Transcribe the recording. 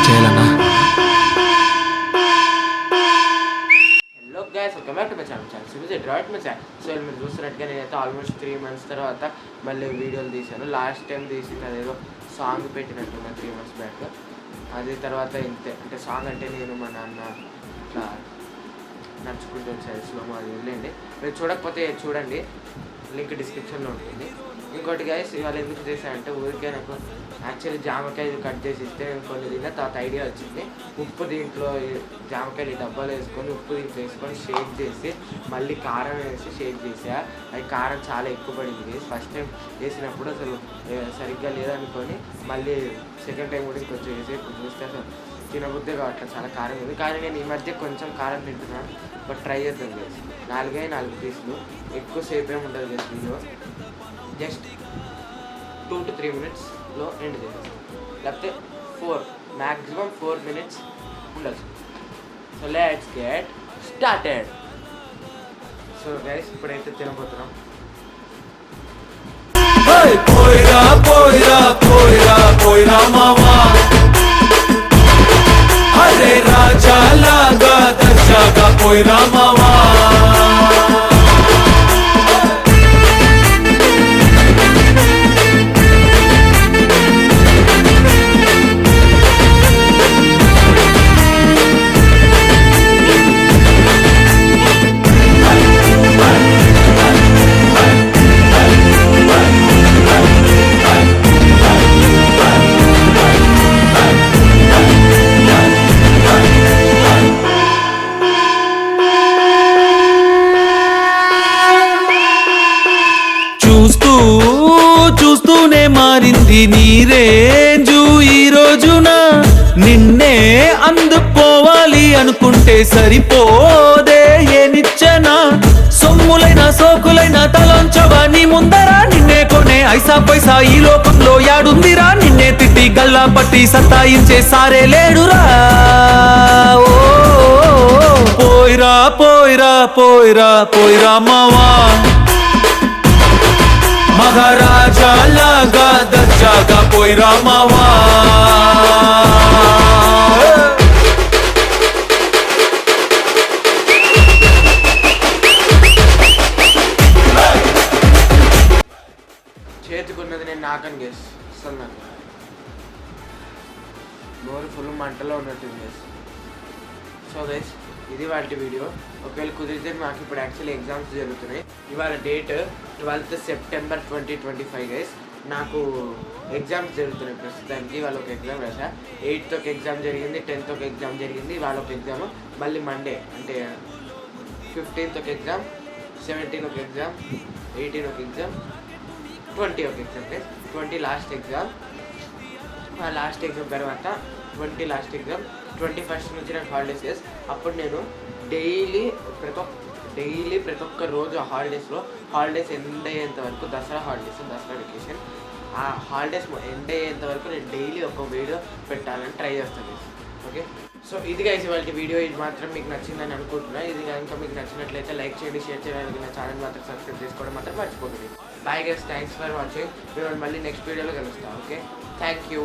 చేయాలన్నా? Hello guys, welcome back to my channel సివిజిట్ right my channel. So మీరు చూస్తున్నట్టుగా నేనైతే ఆల్మోస్ట్ 3 months తర్వాత మళ్ళీ వీడియోలు తీశాను. లాస్ట్ టైం తీసింది అదేదో సాంగ్ పెట్టినట్టున్నా 3 months బ్యాక్. అది తర్వాత ఇంతే, అంటే సాంగ్ అంటే నేను మా నాన్న ఇట్లా నడుచుకుంటూ వచ్చారు స్లోమో, అది వెళ్ళండి. మీరు చూడకపోతే చూడండి, లింక్ డిస్క్రిప్షన్లో ఉంటుంది. ఇంకోటి గైస్, ఇవాళ ఎందుకు చేశానంటే ఊరికే నాకు యాక్చువల్లీ జామకాయలు కట్ చేసి ఇస్తే నేను కొన్ని తిన్నా, తర్వాత ఐడియా వచ్చింది. ఉప్పు దీంట్లో జామకాయలు డబ్బాలు వేసుకొని ఉప్పు దీంట్లో వేసుకొని షేక్ చేసి మళ్ళీ కారం వేసి షేక్ చేసా. అది కారం చాలా ఎక్కువ పడింది. ఫస్ట్ టైం వేసినప్పుడు అసలు సరిగ్గా లేదనుకొని మళ్ళీ సెకండ్ టైం కూడా ఇంకొంచెం వేసి ఇప్పుడు చూస్తే అసలు తినబుద్దే కావట్లేదు, చాలా కారం ఉంది. కానీ నేను ఈ మధ్య కొంచెం కారం తింటున్నాను, బట్ ట్రై చేద్దాం గైస్. 4 పీసులు, ఎక్కువసేపు ఏమి ఉండదు గైస్. వీడియో జస్ట్ 2 to 3 minutesలో ఎండ్ చేసేస్తాం, లేకపోతే 4 minutes ఉండొచ్చు. So let's get started. So guys, ఇప్పుడైతే తినబోతున్నాం. పోయిరా మావా, అరే రాజా లాగా దర్జాగా పోయిరా మావా. చూస్తూనే మారింది నీ రేంజు ఈ రోజున. నిన్నే అందుకోవాలి అనుకుంటే సరిపోదే ఏ నిచ్చెన. సొమ్ములైన సోకులైన తలంచవా నీ ముందరా. నిన్నే కొనే ఐసా పైసా ఈ లోకంలో యాడుందిరా. నిన్నే తిట్టి గల్లా పట్టి సతాయించే సారే లేడురా. పోయిరా పోయిరా పోయిరా పోయిరా మావా, మహారాజా లాగా దర్జాగా పోయిరా మావా. చేతుకున్నది నేను నాకని గేస్ అసలు నాకు నోరు ఫుల్ మంటలో ఉన్నట్టుంది గేస్. సో గైస్, ఇది వాళ్ళ వీడియో. ఒకవేళ కుదిరితే మాకు ఇప్పుడు యాక్చువల్లీ ఎగ్జామ్స్ జరుగుతున్నాయి. ఇవాళ డేట్ 12th September 2025 గైస్. నాకు ఎగ్జామ్స్ జరుగుతున్నాయి ప్రస్తుతానికి. వాళ్ళ ఒక ఎగ్జామ్ రాసా. 8th ఒక ఎగ్జామ్ జరిగింది, 10th ఒక ఎగ్జామ్ జరిగింది, వాళ్ళ ఒక ఎగ్జామ్. మళ్ళీ మండే అంటే 15th ఒక ఎగ్జామ్, 17 ఒక ఎగ్జామ్, 18 ఒక ఎగ్జామ్, 20 ఒక ఎగ్జామ్ గైస్. 20 last exam. ఆ లాస్ట్ ఎగ్జామ్ తర్వాత 20 లాస్ట్ ఎగ్జామ్. 21st నుంచి నాకు హాలిడేస్ గైస్. అప్పుడు నేను డైలీ ప్రతి ఒక్క రోజు హాలిడేస్ ఎండ్ అయ్యేంత వరకు, దసరా హాలిడేస్, దసరా వెకేషన్, ఆ హాలిడేస్ ఎండ్ అయ్యేంత వరకు నేను డైలీ ఒక వీడియో పెట్టాలని ట్రై చేస్తాను. ఓకే, సో ఇది గైస్ ఇవాళ వీడియో. ఇది మాత్రం మీకు నచ్చిందని అనుకుంటున్నాను. ఇది కనుక మీకు నచ్చినట్లయితే లైక్ చేయండి, షేర్ చేయండి, నా ఛానల్ మాత్రం సబ్స్క్రైబ్ చేసుకోవడం మాత్రం మర్చిపోతుంది. Bye guys, thanks for watching. మేము మళ్ళీ నెక్స్ట్ వీడియోలో కలుస్తాం. Okay, thank you.